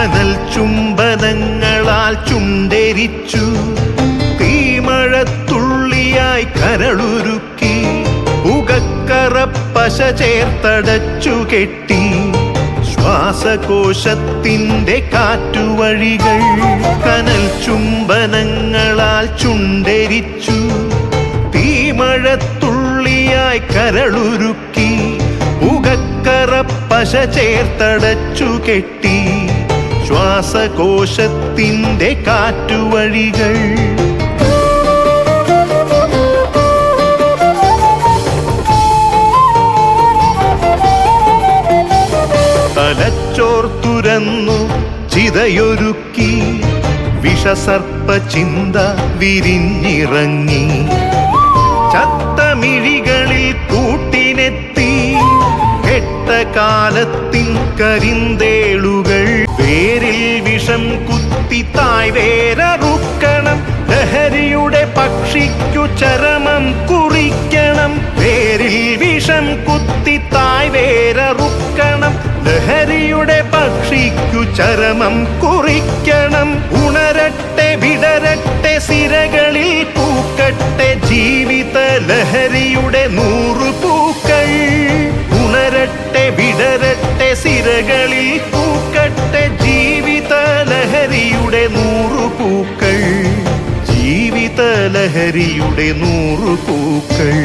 കനൽ ചുംബനങ്ങളാൽ ചുണ്ടെരിച്ചു, തീമഴത്തുള്ളിയായി കരളുരുക്കി, പുകക്കറപ്പശ ചേർത്തടച്ചു കെട്ടി, ശ്വാസകോശത്തിൻ്റെ കാറ്റുവഴികൾ. കനൽ ചുംബനങ്ങളാൽ ചുണ്ടെരിച്ചു, തീമഴത്തുള്ളിയായി കരളുരുക്കി, പുകക്കറപ്പശ ചേർത്തടച്ചു കെട്ടി, ശ്വാസകോശത്തിൻ്റെ കാറ്റുവഴികൾ. തലച്ചോർ തുരന്നു ചിതയൊരുക്കി, വിഷസർപ്പ ചിന്ത വിരിഞ്ഞിറങ്ങി, ചത്തമിഴികളിൽ കൂട്ടിനെത്തി, കെട്ട കാലത്തിൻ കരിന്തേളുകൾ. വേരിൽ വിഷം കുത്തി തായ് വേരറുക്കണം, ലഹരിയുടെ പക്ഷിക്കു ചരമം കുറിക്കണം. വേരിൽ വിഷം കുത്തി തായ് വേരറുക്കണം, ലഹരിയുടെ പക്ഷിക്കു ചരമം കുറിക്കണം. ഉണരട്ടെ വിടരട്ടെ സിരകളിൽ പൂക്കട്ടെ, ജീവിത ലഹരിയുടെ 100 പൂക്കൾ. ഉണരട്ടെ വിടരട്ടെ സിരകളിൽ പൂക്കട്ടെ, ജീവിത ലഹരിയുടെ 100 പൂക്കൾ. ജീവിത ലഹരിയുടെ 100 പൂക്കൾ.